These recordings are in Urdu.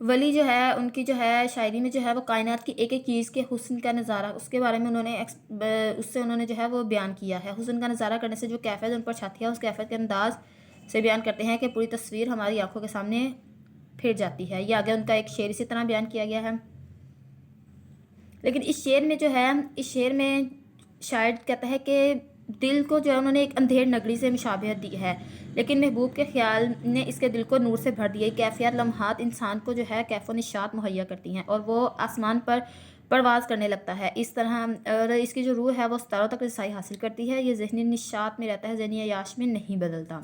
ولی جو ہے ان کی جو ہے شاعری میں جو ہے وہ کائنات کی ایک ایک چیز کے حسن کا نظارہ اس کے بارے میں انہوں نے اس سے انہوں نے جو ہے وہ بیان کیا ہے. حسن کا نظارہ کرنے سے جو کیفیت ان پر چھاتی ہے اس کیفیت کے انداز سے بیان کرتے ہیں کہ پوری تصویر ہماری آنکھوں کے سامنے پھر جاتی ہے. یہ آگے ان کا ایک شعر اسی طرح بیان کیا گیا ہے. لیکن اس شعر میں جو ہے اس شعر میں شاعر کہتا ہے کہ دل کو جو ہے انہوں نے ایک اندھیر نگری سے مشابہت دی ہے، لیکن محبوب کے خیال نے اس کے دل کو نور سے بھر دیا. کیفیت لمحات انسان کو جو ہے کیف و نشاط مہیا کرتی ہیں اور وہ آسمان پر پرواز کرنے لگتا ہے. اس طرح اور اس کی جو روح ہے وہ ستاروں تک رسائی حاصل کرتی ہے. یہ ذہنی نشاط میں رہتا ہے، ذہنی عیاش میں نہیں بدلتا.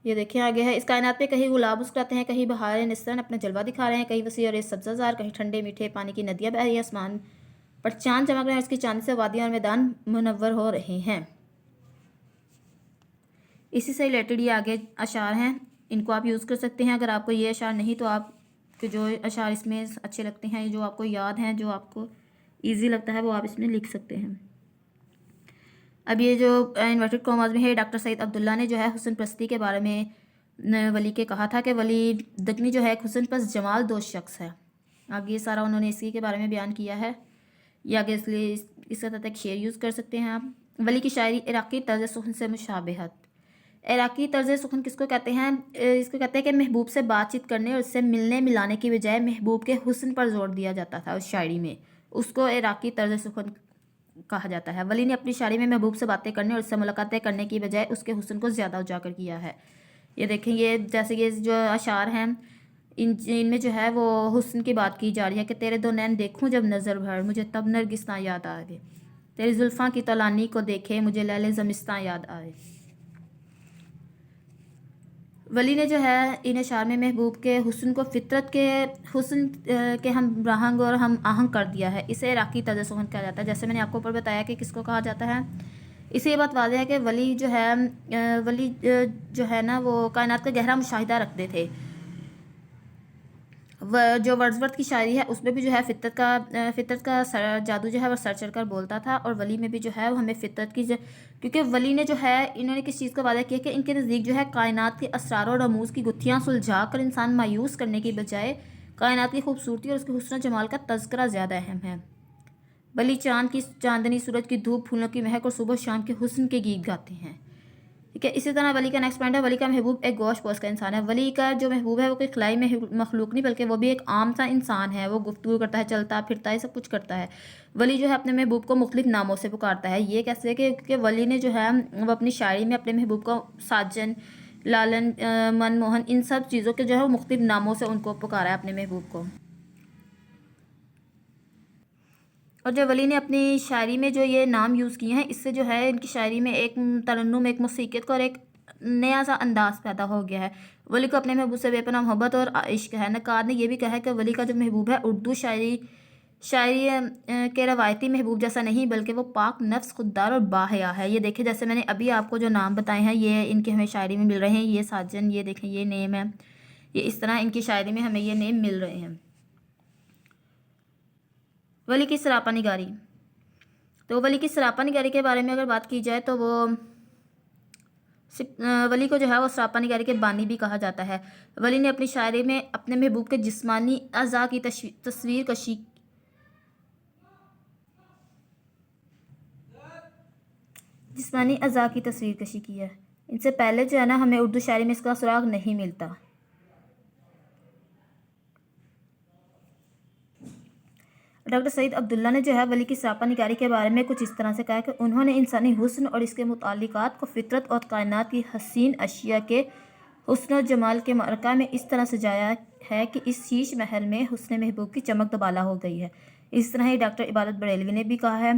یہ دیکھیں آگے ہے، اس کائنات پہ کہیں گلاب مسکراتے ہیں، کہیں بہاریں نثراً اپنا جلوہ دکھا رہے ہیں، کہیں وسیع اور سبزہ زار، کہیں ٹھنڈے میٹھے پانی کی ندیاں بہ رہی ہیں، آسمان پر چاند چمک رہے ہیں، اس کی چاند سے وادیاں اور میدان منور ہو رہے ہیں. اسی سے ریلیٹڈ یہ آگے اشعار ہیں، ان کو آپ یوز کر سکتے ہیں. اگر آپ کو یہ اشعار نہیں تو آپ کے جو اشعار اس میں اچھے لگتے ہیں، جو آپ کو یاد ہیں، جو آپ کو ایزی لگتا ہے، وہ آپ اس میں لکھ سکتے ہیں. اب یہ جو انورٹڈ کاماز میں ہے، ڈاکٹر سعید عبداللہ نے جو ہے حسن پرستی کے بارے میں ولی کے کہا تھا کہ ولی دکنی جو ہے ایک حسن پس جمال دو شخص ہے. آگے یہ سارا انہوں نے اسی کے بارے میں بیان کیا ہے. یہ آگے اس لیے اس کا تحت ایک شعر یوز کر سکتے ہیں آپ. ولی کی شاعری عراقی طرز سخن سے مشابہت. عراقی طرز سخن کس کو کہتے ہیں؟ اس کو کہتے ہیں کہ محبوب سے بات چیت کرنے اور اس سے ملنے ملانے کی بجائے محبوب کے حسن پر زور دیا جاتا تھا اس شاعری میں، اس کو عراقی طرز سخن کہا جاتا ہے. ولی نے اپنی شاعری میں محبوب سے باتیں کرنے اور اس سے ملاقاتیں کرنے کی بجائے اس کے حسن کو زیادہ اجاگر کیا ہے. یہ دیکھیں، یہ جیسے یہ جو اشعار ہیں ان میں جو ہے وہ حسن کی بات کی جا رہی ہے کہ تیرے دو نین دیکھوں جب نظر بھر، مجھے تب نرگساں یاد آئے، تیری زلفاں کی طولانی کو دیکھے مجھے لیل زمستاں یاد آئے. ولی نے جو ہے ان اشعار میں محبوب کے حسن کو فطرت کے حسن کے ہم راہنگ اور ہم آہنگ کر دیا ہے. اسے عراقی طرز سخن کہا جاتا ہے. جیسے میں نے آپ کو اوپر بتایا کہ کس کو کہا جاتا ہے. اس سے یہ بات واضح ہے کہ ولی جو ہے ولی جو ہے نا وہ کائنات کا گہرا مشاہدہ رکھتے تھے. جو ورڈزورتھ کی شاعری ہے اس میں بھی جو ہے فطرت کا جادو جو ہے وہ سر چڑھ کر بولتا تھا، اور ولی میں بھی جو ہے وہ ہمیں فطرت کی کیونکہ ولی نے جو ہے انہوں نے کس چیز کو واضح کیا کہ ان کے نزدیک جو ہے کائنات کے اسرار و رموز کی گتھیاں سلجھا کر انسان مایوس کرنے کی بجائے کائنات کی خوبصورتی اور اس کے حسن و جمال کا تذکرہ زیادہ اہم ہے. ولی چاند کی چاندنی، سورج کی دھوپ، پھولوں کی مہک اور صبح و شام کے حسن کے گیت گاتے ہیں. ٹھیک ہے. اسی طرح ولی کا نیکسٹ پوائنٹ ہے، ولی کا محبوب ایک گوش پوش کا انسان ہے. ولی کا جو محبوب ہے وہ کوئی خلائی مخلوق نہیں بلکہ وہ بھی ایک عام سا انسان ہے. وہ گفتگو کرتا ہے، چلتا پھرتا ہے، سب کچھ کرتا ہے. ولی جو ہے اپنے محبوب کو مختلف ناموں سے پکارتا ہے. یہ کیسے کہ ولی نے جو ہے وہ اپنی شاعری میں اپنے محبوب کو ساجن، لالن، من موہن، ان سب چیزوں کے جو ہے وہ مختلف ناموں سے ان کو پکارا ہے اپنے محبوب کو. اور جو ولی نے اپنی شاعری میں جو یہ نام یوز کیے ہیں اس سے جو ہے ان کی شاعری میں ایک ترنم، ایک موسیقیت کو اور ایک نیا سا انداز پیدا ہو گیا ہے. ولی کو اپنے محبوب سے بے پناہ محبت اور عشق ہے. نقاد نے یہ بھی کہا ہے کہ ولی کا جو محبوب ہے اردو شاعری کے روایتی محبوب جیسا نہیں بلکہ وہ پاک نفس، خوددار اور باحیا ہے. یہ دیکھیں جیسے میں نے ابھی آپ کو جو نام بتائے ہیں یہ ان کے ہمیں شاعری میں مل رہے ہیں. یہ ساجن، یہ دیکھیں یہ نیم ہے، یہ اس طرح ان کی شاعری میں ہمیں یہ نیم مل رہے ہیں. ولی کی سراپا نگاری. تو ولی کی سراپا نگاری کے بارے میں اگر بات کی جائے تو وہ ولی کو جو ہے وہ سراپا نگاری کے بانی بھی کہا جاتا ہے. ولی نے اپنی شاعری میں اپنے محبوب کے جسمانی اعضاء کی تصویر کشی کی ہے. ان سے پہلے جو ہے نا ہمیں اردو شاعری میں اس کا سراغ نہیں ملتا. ڈاکٹر سعید عبداللہ نے جو ہے ولی کی سراپا نگاری کے بارے میں کچھ اس طرح سے کہا کہ انہوں نے انسانی حسن اور اس کے متعلقات کو فطرت اور کائنات کی حسین اشیاء کے حسن و جمال کے معرکہ میں اس طرح سجایا ہے کہ اس شیش محل میں حسن محبوب کی چمک دوبالا ہو گئی ہے. اس طرح ہی ڈاکٹر عبادت بریلوی نے بھی کہا ہے.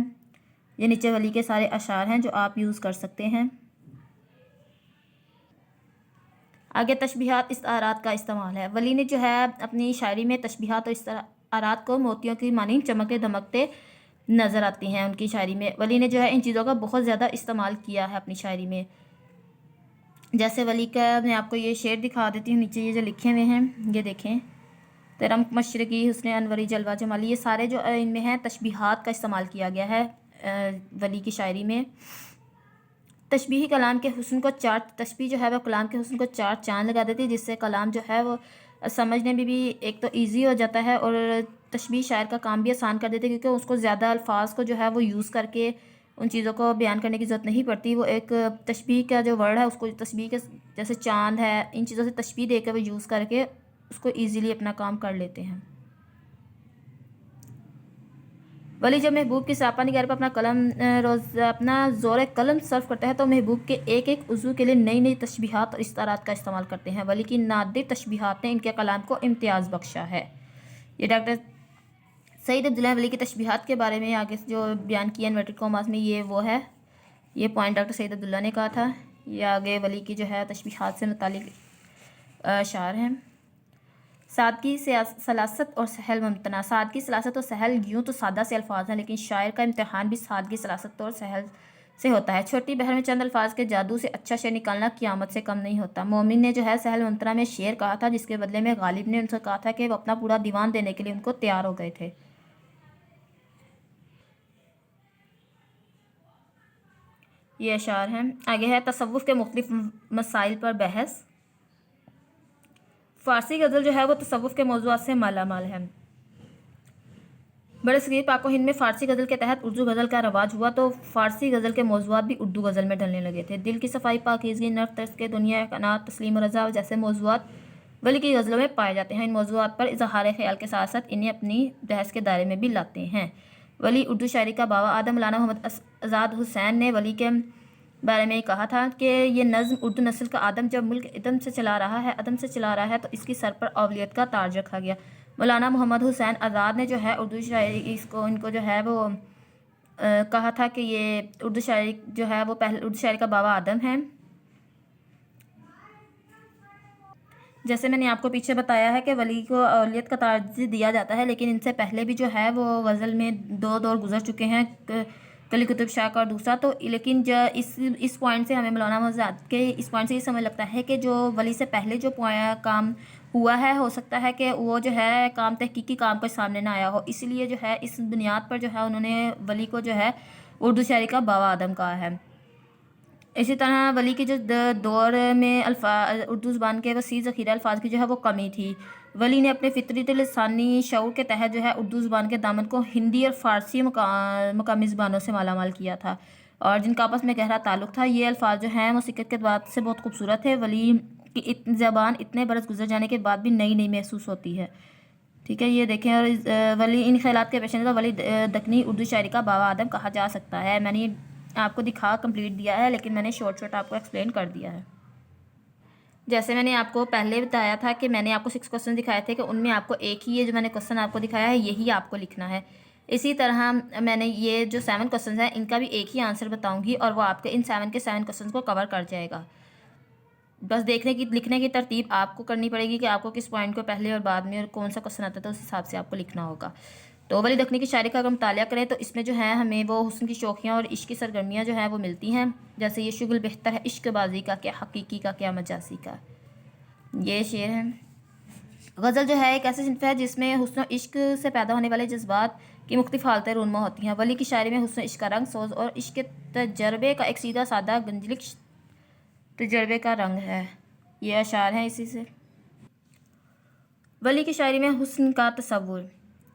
یہ نیچے ولی کے سارے اشعار ہیں جو آپ یوز کر سکتے ہیں. آگے تشبیہات، استعارات کا استعمال ہے. ولی نے جو ہے اپنی شاعری میں تشبیہات اور استعارات کو موتیوں کی مانند چمکتے دمکتے نظر آتی ہیں. ان کی شاعری میں ولی نے جو ہے ان چیزوں کا بہت زیادہ استعمال کیا ہے اپنی شاعری میں. جیسے ولی کا میں آپ کو یہ شعر دکھا دیتی ہوں، نیچے یہ جو لکھے ہوئے ہیں یہ دیکھیں. تیرا مشرقی حسن انوری جلوہ جمالی، یہ سارے جو ان میں ہیں تشبیہات کا استعمال کیا گیا ہے ولی کی شاعری میں. تشبیہی کلام کے حسن کو چار تشبیہ جو ہے وہ کلام کے حسن کو چار چاند لگا دیتی ہے، جس سے کلام جو ہے وہ سمجھنے میں بھی ایک تو ایزی ہو جاتا ہے، اور تشبیہ شاعر کا کام بھی آسان کر دیتی ہے، کیونکہ اس کو زیادہ الفاظ کو جو ہے وہ یوز کر کے ان چیزوں کو بیان کرنے کی ضرورت نہیں پڑتی۔ وہ ایک تشبیہ کا جو ورڈ ہے اس کو تشبیہ کے جیسے چاند ہے، ان چیزوں سے تشبیہ دے کے وہ یوز کر کے اس کو ایزیلی اپنا کام کر لیتے ہیں۔ ولی جب محبوب کی سراپا نگاری پر اپنا زور قلم صرف کرتا ہے تو محبوب کے ایک ایک عضو کے لیے نئی نئی تشبیہات اور استعارات کا استعمال کرتے ہیں۔ ولی کی نادر تشبیہات نے ان کے کلام کو امتیاز بخشا ہے۔ یہ ڈاکٹر سعید عبداللہ ولی کی تشبیہات کے بارے میں آگے جو بیان کیا انورٹڈ کاماز میں، یہ وہ ہے، یہ پوائنٹ ڈاکٹر سعید عبداللہ نے کہا تھا۔ یہ آگے ولی کی جو ہے تشبیہات سے متعلق اشعار ہیں۔ سادگی سلاست اور سہل ممتنع۔ سادگی سلاست اور سہل یوں تو سادہ سے الفاظ ہیں، لیکن شاعر کا امتحان بھی سادگی سلاست اور سہل سے ہوتا ہے۔ چھوٹی بحر میں چند الفاظ کے جادو سے اچھا شعر نکالنا قیامت سے کم نہیں ہوتا۔ مومن نے جو ہے سہل ممتنع میں شعر کہا تھا، جس کے بدلے میں غالب نے ان سے کہا تھا کہ وہ اپنا پورا دیوان دینے کے لیے ان کو تیار ہو گئے تھے۔ یہ اشعار ہیں۔ آگے ہے تصوف کے مختلف مسائل پر بحث۔ فارسی غزل جو ہے وہ تصوف کے موضوعات سے مالا مال ہے۔ بڑے صغیر پاک و ہند میں فارسی غزل کے تحت اردو غزل کا رواج ہوا تو فارسی غزل کے موضوعات بھی اردو غزل میں ڈلنے لگے تھے۔ دل کی صفائی، پاکیزگی، نفس، ترس کے دنیا، قناعت، تسلیم و رضا جیسے موضوعات ولی کی غزلوں میں پائے جاتے ہیں۔ ان موضوعات پر اظہار خیال کے ساتھ ساتھ انہیں اپنی بحث کے دائرے میں بھی لاتے ہیں۔ ولی اردو شاعری کا بابا آدم مولانا محمد آزاد حسین نے ولی کے بارے میں کہا تھا کہ یہ نظم اردو نسل کا آدم جب ملک عدم سے چلا رہا ہے تو اس کی سر پر اولیت کا تاج رکھا گیا۔ مولانا محمد حسین آزاد نے جو ہے اردو شاعری ان کو جو ہے وہ کہا تھا کہ یہ اردو شاعری جو ہے وہ اردو شاعری کا بابا آدم ہے۔ جیسے میں نے آپ کو پیچھے بتایا ہے کہ ولی کو اولیت کا تاج دیا جاتا ہے، لیکن ان سے پہلے بھی جو ہے وہ غزل میں دو دور گزر چکے ہیں، کلی قطب شاہ کا اور دوسرا تو، لیکن اس پوائنٹ سے ہمیں مولانا محمد کے اس پوائنٹ سے یہ سمجھ لگتا ہے کہ جو ولی سے پہلے جو کام ہوا ہے، ہو سکتا ہے کہ وہ جو ہے کام تحقیقی کام کو سامنے نہ آیا ہو، اسی لیے جو ہے اس بنیاد پر جو ہے انہوں نے ولی کو جو ہے اردو شاعری کا بابا آدم کہا ہے۔ اسی طرح ولی کے جو دور میں اردو زبان کے وسیع ذخیرہ الفاظ کی جو ہے وہ کمی تھی۔ ولی نے اپنے فطری لسانی شعور کے تحت جو ہے اردو زبان کے دامن کو ہندی اور فارسی مقامی زبانوں سے مالا مال کیا تھا، اور جن کا آپس میں گہرا تعلق تھا۔ یہ الفاظ جو ہیں وہ سکت کے اعتبار سے بہت خوبصورت ہے۔ ولی کی زبان اتنے برس گزر جانے کے بعد بھی نئی نئی محسوس ہوتی ہے۔ ٹھیک ہے، یہ دیکھیں، اور ولی ان خیالات کے پیش نظر ولی دکنی اردو شاعری کا بابا آدم کہا جا سکتا ہے۔ میں نے آپ کو دکھا کمپلیٹ دیا ہے، لیکن میں نے شارٹ آپ کو ایکسپلین کر دیا ہے۔ جیسے میں نے آپ کو پہلے بتایا تھا کہ میں نے آپ کو 6 کوسچن دکھائے تھے کہ ان میں آپ کو ایک ہی یہ جو میں نے کوسچن آپ کو دکھایا ہے یہی آپ کو لکھنا ہے۔ اسی طرح میں نے یہ جو 7 کوسچنز ہیں ان کا بھی ایک ہی آنسر بتاؤں گی، اور وہ آپ کے ان 7 کے 7 کوسچنز کو کور کر جائے گا۔ بس لکھنے کی ترتیب آپ کو کرنی پڑے گی کہ آپ کو کس پوائنٹ کو پہلے اور بعد میں اور کون سا کوسچن آتا ہے، تو اس حساب سے آپ کو لکھنا ہوگا۔ تو ولی دکنی کی شاعری کا اگر مطالعہ کریں تو اس میں جو ہے ہمیں وہ حسن کی شوخیاں اور عشق کی سرگرمیاں جو ہیں وہ ملتی ہیں، جیسے یہ شغل بہتر ہے عشق بازی کا، کیا حقیقی کا کیا مجازی کا، یہ شعر ہے۔ غزل جو ہے ایک ایسی صنف ہے جس میں حسن و عشق سے پیدا ہونے والے جذبات کی مختلف حالتیں رونما ہوتی ہیں۔ ولی کی شاعری میں حسن و عشق کا رنگ سوز اور عشق کے تجربے کا ایک سیدھا سادہ گنجلک تجربے کا رنگ ہے۔ یہ اشعار ہیں اسی سے۔ ولی کی شاعری میں حسن کا تصور۔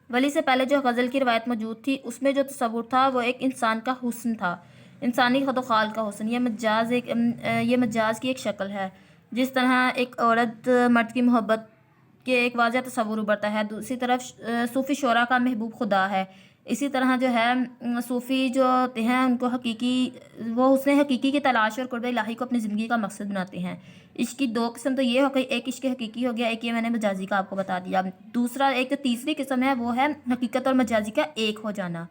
ولی سے پہلے جو غزل کی روایت موجود تھی اس میں جو تصور تھا وہ ایک انسان کا حسن تھا، انسانی خد و خال کا حسن۔ یہ مجاز کی ایک شکل ہے، جس طرح ایک عورت مرد کی محبت کے ایک واضح تصور ابھرتا ہے۔ دوسری طرف صوفی شعراء کا محبوب خدا ہے۔ اسی طرح جو ہے صوفی جو ہوتے ہیں ان کو وہ حسن حقیقی کی تلاش اور قرب الہی کو اپنی زندگی کا مقصد بناتے ہیں۔ عشق کی 2 قسم تو یہ ہو گئی، ایک عشق حقیقی ہو گیا، ایک یہ میں نے مجازی کا آپ کو بتا دیا۔ دوسرا ایک تیسری قسم ہے وہ ہے حقیقت اور مجازی کا ایک ہو جانا۔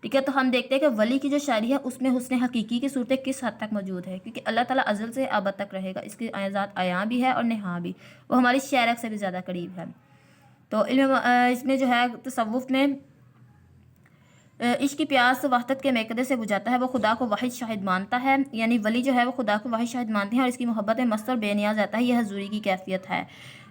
ٹھیک ہے، تو ہم دیکھتے ہیں کہ ولی کی جو شاعری ہے اس میں حسن حقیقی کی صورتیں کس حد تک موجود ہے، کیونکہ اللہ تعالیٰ ازل سے ابد تک رہے گا، اس کی ذات عیاں بھی ہے اور نہاں بھی، وہ ہماری شعرک سے بھی زیادہ قریب ہے۔ تو اس میں جو ہے تصوف میں عشق کی پیاس وحدت کے میکدے سے بجھاتا ہے، وہ خدا کو واحد شاہد مانتا ہے، یعنی ولی جو ہے وہ خدا کو واحد شاہد مانتے ہیں اور اس کی محبت میں مست اور بے نیاز رہتا ہے، یہ حضوری کی کیفیت ہے۔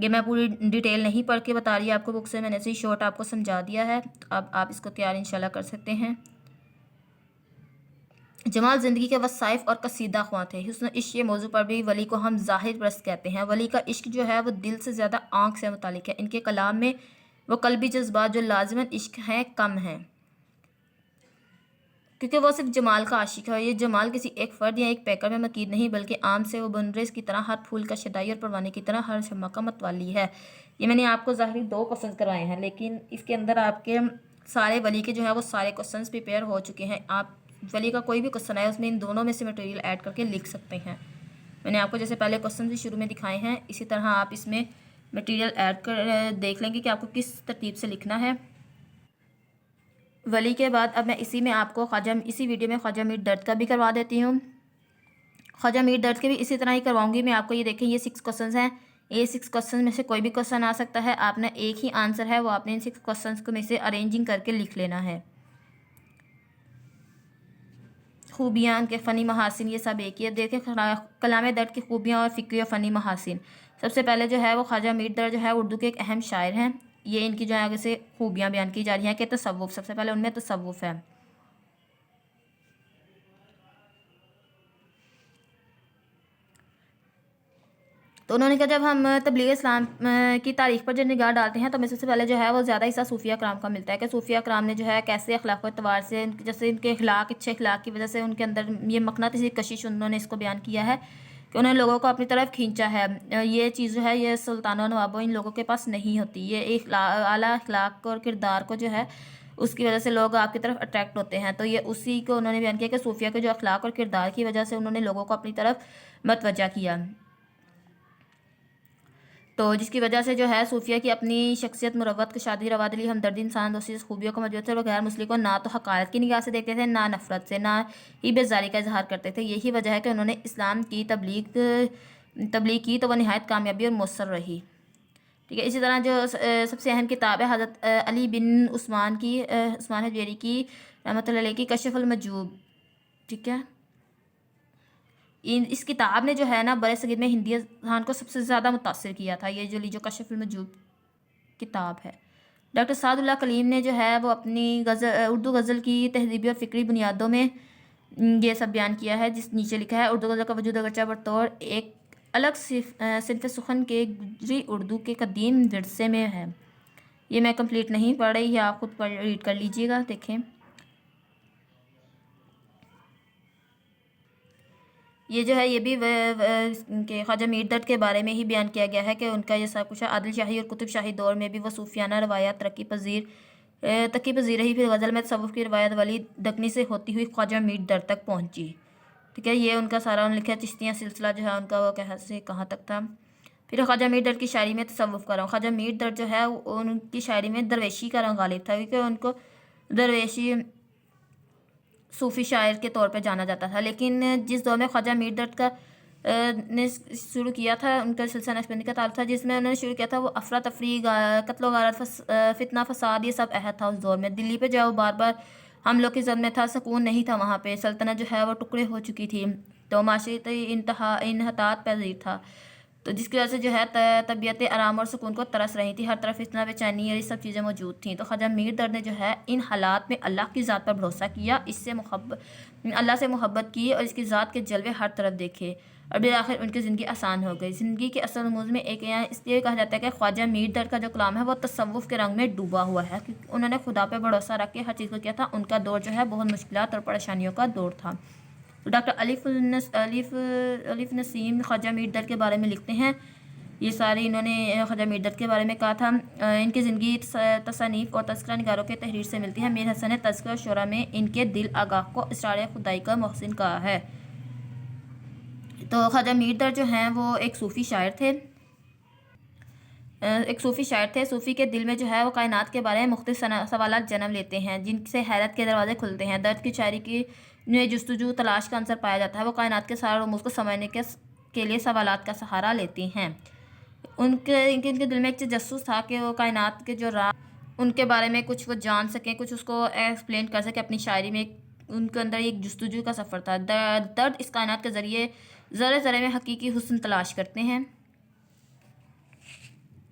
یہ میں پوری ڈیٹیل نہیں پڑھ کے بتا رہی آپ کو بک سے، میں نے ایسے ہی شارٹ آپ کو سمجھا دیا ہے، اب آپ اس کو تیار انشاءاللہ کر سکتے ہیں۔ جمال زندگی کے وصائف اور قصیدہ خواں تھے۔ حسن عشق یہ موضوع پر بھی ولی کو ہم ظاہر پرست کہتے ہیں۔ ولی کا عشق جو ہے وہ دل سے زیادہ آنکھ سے متعلق ہے۔ ان کے کلام میں وہ قلبی جذبات جو لازماً عشق ہیں کم ہیں، کیونکہ وہ صرف جمال کا عاشق ہے، اور یہ جمال کسی ایک فرد یا ایک پیکر میں مقید نہیں بلکہ عام سے وہ بنریز کی طرح، ہر پھول کا شدائی اور پروانے کی طرح ہر شمع کا متوالی ہے۔ یہ میں نے آپ کو ظاہری 2 کوسچنز کروائے ہیں، لیکن اس کے اندر آپ کے سارے ولی کے جو ہے وہ سارے کوسچنز پریپیئر ہو چکے ہیں۔ آپ ولی کا کوئی بھی کوسچن ہے اس میں ان دونوں میں سے مٹیریل ایڈ کر کے لکھ سکتے ہیں۔ میں نے آپ کو جیسے پہلے کوسچن بھی شروع میں دکھائے ہیں، اسی طرح آپ اس میں مٹیریل ایڈ کر دیکھ لیں گے کہ آپ کو کس ترتیب سے لکھنا ہے۔ ولی کے بعد اب میں اسی ویڈیو میں خواجہ میر درد کا بھی کروا دیتی ہوں۔ خواجہ میر درد کے بھی اسی طرح ہی کرواؤں گی میں آپ کو۔ یہ دیکھیں، یہ 6 کوسچنز ہیں، یہ 6 کوسچن میں سے کوئی بھی کوسچن آ سکتا ہے، آپ نے ایک ہی آنسر ہے، وہ آپ نے ان 6 کوسچنز کو میں سے ارینجنگ کر کے لکھ لینا ہے۔ خوبیاں، ان کے فنی محاسن، یہ سب ایک ہی ہے۔ دیکھیں کلام درد کی خوبیاں اور فکری اور فنی محاسن۔ سب سے پہلے جو ہے وہ خواجہ میر درد جو ہے اردو کے ایک اہم شاعر ہیں۔ یہ ان کی جو ہے آگے سے خوبیاں بیان کی جا رہی ہیں کہ تصوف، سب سے پہلے ان میں تصوف ہے۔ تو انہوں نے کہا جب ہم تبلیغ اسلام کی تاریخ پر جو نگاہ ڈالتے ہیں تو ہمیں سب سے پہلے جو ہے وہ زیادہ حصہ صوفیہ کرام کا ملتا ہے کہ صوفیہ کرام نے جو ہے کیسے اخلاق و اعتبار سے، جیسے ان کے اخلاق، اچھے اخلاق کی وجہ سے ان کے اندر یہ مقناطیسی کشش انہوں نے اس کو بیان کیا ہے کہ انہوں نے لوگوں کو اپنی طرف کھینچا ہے۔ یہ چیز جو ہے یہ سلطانوں نوابوں ان لوگوں کے پاس نہیں ہوتی، یہ اعلیٰ اخلاق اور کردار کو جو ہے اس کی وجہ سے لوگ آپ کی طرف اٹریکٹ ہوتے ہیں۔ تو یہ اسی کو انہوں نے بیان کیا کہ صوفیہ کے جو اخلاق اور کردار کی وجہ سے انہوں نے لوگوں کو اپنی طرف متوجہ کیا، تو جس کی وجہ سے جو ہے صوفیہ کی اپنی شخصیت، مروت، کشادگی، روادلی، ہمدردی، انسان دوستی خوبیوں کو موجود تھے، اور غیر مسلم کو نہ تو حقارت کی نگاہ سے دیکھتے تھے، نہ نفرت سے، نہ ہی بیزاری کا اظہار کرتے تھے۔ یہی وجہ ہے کہ انہوں نے اسلام کی تبلیغ کی تو وہ نہایت کامیابی اور مؤثر رہی۔ ٹھیک ہے، اسی طرح جو سب سے اہم کتاب ہے حضرت علی بن عثمان حجویری کی رحمۃ اللہ علیہ کی کشف المحجوب، ٹھیک ہے، اس کتاب نے جو ہے نا برِ صغیر میں ہندی اذہان کو سب سے زیادہ متاثر کیا تھا، یہ جو کشف المحجوب کتاب ہے۔ ڈاکٹر سعد اللہ کلیم نے جو ہے وہ اپنی اردو غزل کی تہذیبی اور فکری بنیادوں میں یہ سب بیان کیا ہے، جس نیچے لکھا ہے: اردو غزل کا وجود اگرچہ بطور ایک الگ صنف سخن کے گجری اردو کے قدیم ورثے میں ہے۔ یہ میں کمپلیٹ نہیں پڑھ رہی، یہ آپ خود ریڈ کر لیجئے گا، دیکھیں۔ یہ جو ہے یہ بھی کہ خواجہ میر درد کے بارے میں ہی بیان کیا گیا ہے کہ ان کا یہ سب کچھ ہے۔ عادل شاہی اور قطب شاہی دور میں بھی وہ صوفیانہ روایات ترقی پذیر رہی، پھر غزل میں تصوف کی روایت ولی دکنی سے ہوتی ہوئی خواجہ میر درد تک پہنچی، ٹھیک ہے۔ یہ ان کا سارا انہوں نے لکھا ہے۔ چشتیہ سلسلہ جو ہے ان کا وہ کہاں سے کہاں تک تھا۔ پھر خواجہ میر درد کی شاعری میں تصوف کا رنگ، خواجہ میر درد جو ہے ان کی شاعری میں درویشی کا رنگ غالب تھا، کیونکہ ان کو درویشی صوفی شاعر کے طور پہ جانا جاتا تھا۔ لیکن جس دور میں خواجہ میر درد کا نے شروع کیا تھا، ان کا سلسلہ نقشبندی کا تعلق تھا، جس میں انہوں نے شروع کیا تھا، وہ افراتفری، قتل و غارت، فتنہ فساد، یہ سب عہد تھا اس دور میں۔ دلی پہ جو بار بار حملوں کی زد میں تھا، سکون نہیں تھا وہاں پہ، سلطنت جو ہے وہ ٹکڑے ہو چکی تھی، تو معاشرتی انحطاط پذیر تھا، تو جس کی وجہ سے جو ہے طبیعت آرام اور سکون کو ترس رہی تھی، ہر طرف فتنہ، بے چینی اور یہ سب چیزیں موجود تھیں۔ تو خواجہ میر درد نے جو ہے ان حالات میں اللہ کی ذات پر بھروسہ کیا، اللہ سے محبت کی، اور اس کی ذات کے جلوے ہر طرف دیکھے، اور بالآخر ان کی زندگی آسان ہو گئی۔ زندگی کے اصل رموز میں ایک یہاں اس لیے کہا جاتا ہے کہ خواجہ میر درد کا جو کلام ہے وہ تصوف کے رنگ میں ڈوبا ہوا ہے، کیونکہ انہوں نے خدا پہ بھروسہ رکھ کے ہر چیز کو کیا تھا۔ ان کا دور جو ہے بہت مشکلات اور پریشانیوں کا دور تھا۔ تو ڈاکٹر الف نسیم خواجہ میر درد کے بارے میں لکھتے ہیں، یہ سارے انہوں نے خواجہ میر درد کے بارے میں کہا تھا۔ ان کی زندگی تصانیف اور تذکرہ نگاروں کے تحریر سے ملتی ہے۔ میر حسن نے تذکرہ شعراء میں ان کے دل آگاہ کو اسرار خدائی کا محسن کہا ہے۔ تو خواجہ میر درد جو ہیں وہ ایک صوفی شاعر تھے، صوفی کے دل میں جو ہے وہ کائنات کے بارے میں مختلف سوالات جنم لیتے ہیں، جن سے حیرت کے دروازے کھلتے ہیں۔ درد کی شاعری کی جستجو تلاش کا عنصر پایا جاتا ہے، وہ کائنات کے سارے رموز کو سمجھنے کے لیے سوالات کا سہارا لیتی ہیں۔ ان کے دل میں ایک تجسس تھا کہ وہ کائنات کے جو راز ان کے بارے میں کچھ وہ جان سکیں، کچھ اس کو ایکسپلین کر سکیں اپنی شاعری میں۔ ان کے اندر ایک جستجو کا سفر تھا۔ درد اس کائنات کے ذریعے ذرے ذرے میں حقیقی حسن تلاش کرتے ہیں۔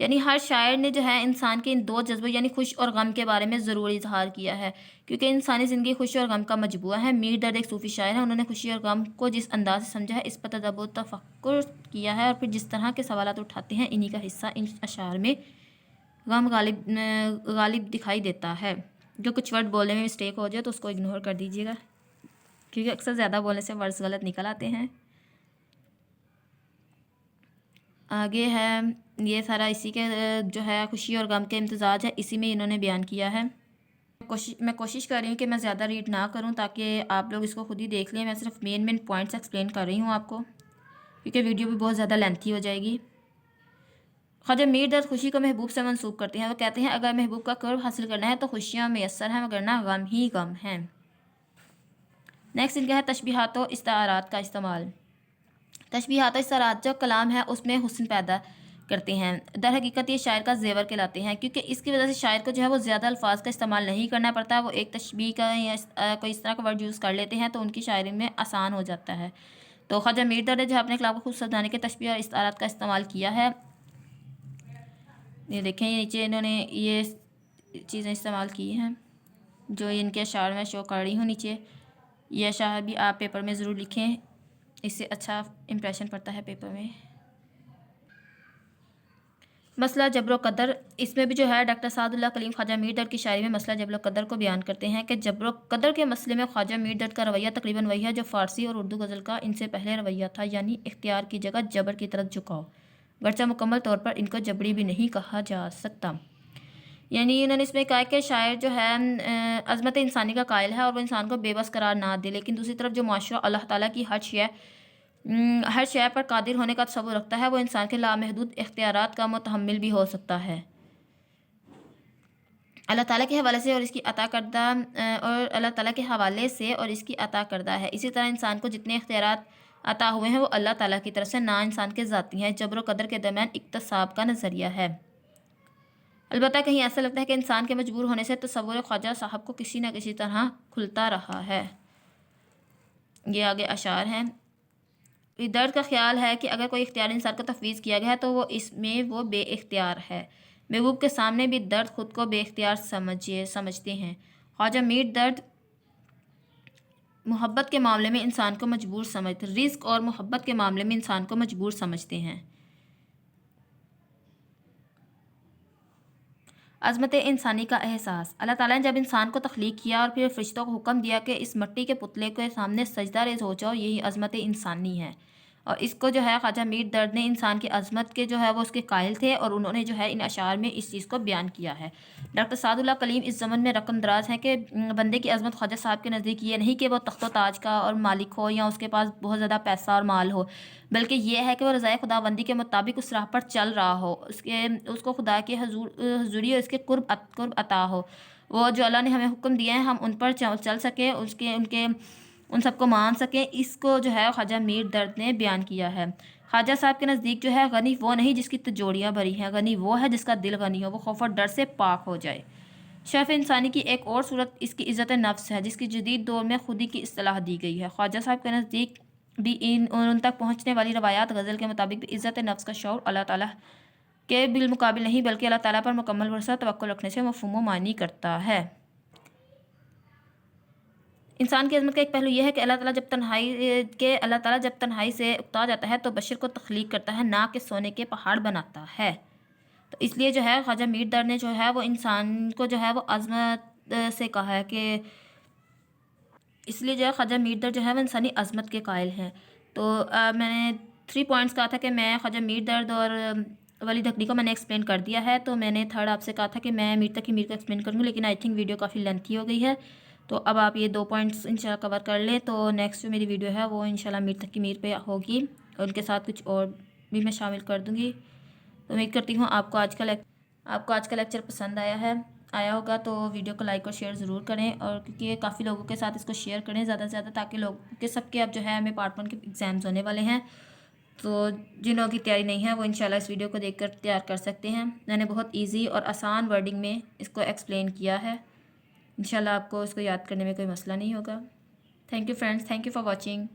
یعنی ہر شاعر نے جو ہے انسان کے ان دو جذبوں یعنی خوش اور غم کے بارے میں ضرور اظہار کیا ہے، کیونکہ انسانی زندگی خوشی اور غم کا مجموعہ ہے۔ میر درد ایک صوفی شاعر ہیں، انہوں نے خوشی اور غم کو جس انداز سے سمجھا ہے اس پر تدبر و تفکر کیا ہے، اور پھر جس طرح کے سوالات اٹھاتے ہیں انہی کا حصہ ان اشعار میں غم غالب دکھائی دیتا ہے۔ جو کچھ ورڈ بولنے میں مسٹیک ہو جائے تو اس کو اگنور کر دیجیے گا، کیونکہ اکثر زیادہ بولنے سے ورڈز غلط نکل آتے ہیں۔ آگے ہے یہ سارا اسی کے جو ہے خوشی اور غم کے امتزاج ہے، اسی میں انہوں نے بیان کیا ہے۔ میں کوشش کر رہی ہوں کہ میں زیادہ ریڈ نہ کروں تاکہ آپ لوگ اس کو خود ہی دیکھ لیں، میں صرف مین پوائنٹس ایکسپلین کر رہی ہوں آپ کو، کیونکہ ویڈیو بھی بہت زیادہ لینتھی ہو جائے گی۔ خواجہ میر درد خوشی کو محبوب سے منسوب کرتے ہیں، وہ کہتے ہیں اگر محبوب کا قرب حاصل کرنا ہے تو خوشیاں میسر ہیں وگرنہ غم ہی غم ہیں۔ نیکسٹ ان کا ہے تشبیہات و استعارات کا استعمال۔ تشبیہات و استعارات جو کلام ہے اس میں حسن پیدا کرتے ہیں، در حقیقت یہ شاعر کا زیور کہلاتے ہیں، کیونکہ اس کی وجہ سے شاعر کو جو ہے وہ زیادہ الفاظ کا استعمال نہیں کرنا پڑتا، وہ ایک تشبیہ کا یا کوئی اس طرح کا ورڈ یوز کر لیتے ہیں تو ان کی شاعری میں آسان ہو جاتا ہے۔ تو خواجہ میر درد نے جو اپنے کلام کو خوب سجانے کے تشبیہ اور استعارات کا استعمال کیا ہے۔ یہ دیکھیں، یہ نیچے انہوں نے یہ چیزیں استعمال کی ہیں جو ان کے اشعار میں شو کر رہی ہوں نیچے۔ یہ اشعار بھی آپ پیپر میں ضرور لکھیں، اس سے اچھا امپریشن پڑتا ہے پیپر میں۔ مسئلہ جبر و قدر، اس میں بھی جو ہے ڈاکٹر سعد اللہ کلیم خواجہ میر درد کی شاعری میں مسئلہ جبر و قدر کو بیان کرتے ہیں کہ جبر و قدر کے مسئلے میں خواجہ میر درد کا رویہ تقریباً وہی ہے جو فارسی اور اردو غزل کا ان سے پہلے رویہ تھا، یعنی اختیار کی جگہ جبر کی طرف جھکاؤ، گرچہ مکمل طور پر ان کو جبری بھی نہیں کہا جا سکتا۔ یعنی انہوں نے اس میں کہا کہ شاعر جو ہے عظمت انسانی کا قائل ہے اور وہ انسان کو بے بس قرار نہ دے، لیکن دوسری طرف جو معاشرہ اللہ تعالیٰ کی ہر شے پر قادر ہونے کا تصور رکھتا ہے وہ انسان کے لامحدود اختیارات کا متحمل بھی ہو سکتا ہے۔ اللہ تعالیٰ کے حوالے سے اور اس کی عطا کردہ ہے۔ اسی طرح انسان کو جتنے اختیارات عطا ہوئے ہیں وہ اللہ تعالیٰ کی طرف سے، نہ انسان کے ذاتی ہیں۔ جبر و قدر کے درمیان اکتساب کا نظریہ ہے۔ البتہ کہیں ایسا لگتا ہے کہ انسان کے مجبور ہونے سے تصور خواجہ صاحب کو کسی نہ کسی طرح کھلتا رہا ہے۔ یہ آگے اشعار ہیں۔ درد کا خیال ہے کہ اگر کوئی اختیار انسان کو تفویض کیا گیا ہے تو وہ اس میں وہ بے اختیار ہے۔ محبوب کے سامنے بھی درد خود کو بے اختیار سمجھتے ہیں۔ خواجہ میر درد محبت کے معاملے میں انسان کو مجبور رزق اور محبت کے معاملے میں انسان کو مجبور سمجھتے ہیں۔ عظمت انسانی کا احساس، اللہ تعالیٰ نے جب انسان کو تخلیق کیا اور پھر فرشتوں کو حکم دیا کہ اس مٹی کے پتلے کے سامنے سجدہ ریز ہو جاؤ، یہی عظمت انسانی ہے، اور اس کو جو ہے خواجہ میر درد نے انسان کی عظمت کے جو ہے وہ اس کے قائل تھے، اور انہوں نے جو ہے ان اشعار میں اس چیز کو بیان کیا ہے۔ ڈاکٹر سعد اللہ کلیم اس ضمن میں رقم دراز ہیں کہ بندے کی عظمت خواجہ صاحب کے نزدیک یہ نہیں کہ وہ تخت و تاج کا اور مالک ہو یا اس کے پاس بہت زیادہ پیسہ اور مال ہو، بلکہ یہ ہے کہ وہ رضائے خداوندی کے مطابق اس راہ پر چل رہا ہو، اس کو خدا کے حضوری اور اس کے قرب عطا ہو، وہ جو اللہ نے ہمیں حکم دیا ہے ہم ان پر چل سکیں، ان سب کو مان سکیں، اس کو جو ہے خواجہ میر درد نے بیان کیا ہے۔ خواجہ صاحب کے نزدیک جو ہے غنی وہ نہیں جس کی تجوڑیاں بھری ہیں، غنی وہ ہے جس کا دل غنی ہو، وہ خوف اور ڈر سے پاک ہو جائے۔ شرف انسانی کی ایک اور صورت اس کی عزت نفس ہے، جس کی جدید دور میں خودی کی اصطلاح دی گئی ہے۔ خواجہ صاحب کے نزدیک بھی ان تک پہنچنے والی روایات غزل کے مطابق بھی عزت نفس کا شعور اللہ تعالیٰ کے بالمقابل نہیں بلکہ اللہ تعالیٰ پر مکمل بھروسہ توکل رکھنے سے مفہوم و معنی کرتا ہے۔ انسان کی عظمت کا ایک پہلو یہ ہے کہ اللہ تعالیٰ جب تنہائی سے اکتا جاتا ہے تو بشر کو تخلیق کرتا ہے، نہ کہ سونے کے پہاڑ بناتا ہے۔ تو اس لیے جو ہے خواجہ میر درد نے جو ہے وہ انسان کو جو ہے وہ عظمت سے کہا ہے کہ اس لیے جو ہے خواجہ میر درد جو ہے وہ انسانی عظمت کے قائل ہیں۔ تو میں نے 3 پوائنٹس کہا تھا کہ میں خواجہ میر درد اور ولی دھکنی کو میں نے ایکسپلین کر دیا ہے، تو میں نے تھرڈ آپ سے کہا تھا کہ میں میر تقی میر کو ایکسپلین کروں گی، لیکن آئی تھنک ویڈیو کافی لینتھی ہو گئی ہے، تو اب آپ یہ 2 پوائنٹس انشاءاللہ کور کر لیں، تو نیکسٹ جو میری ویڈیو ہے وہ انشاءاللہ میر تقی میر پہ ہوگی، اور ان کے ساتھ کچھ اور بھی میں شامل کر دوں گی۔ تو امید کرتی ہوں آپ کو آج کا لیکچر پسند آیا ہوگا، تو ویڈیو کو لائک اور شیئر ضرور کریں، اور کیونکہ کافی لوگوں کے ساتھ اس کو شیئر کریں زیادہ سے زیادہ، تاکہ لوگ سب کے اب جو ہے ہمیں پارٹ 1 کے ایگزامز ہونے والے ہیں، تو جن لوگوں کی تیاری نہیں ہے وہ انشاءاللہ اس ویڈیو کو دیکھ کر تیار کر سکتے ہیں۔ میں نے بہت ایزی اور آسان ورڈنگ میں اس کو ایکسپلین کیا ہے، انشاءاللہ آپ کو اس کو یاد کرنے میں کوئی مسئلہ نہیں ہوگا۔ Thank you friends, thank you for watching.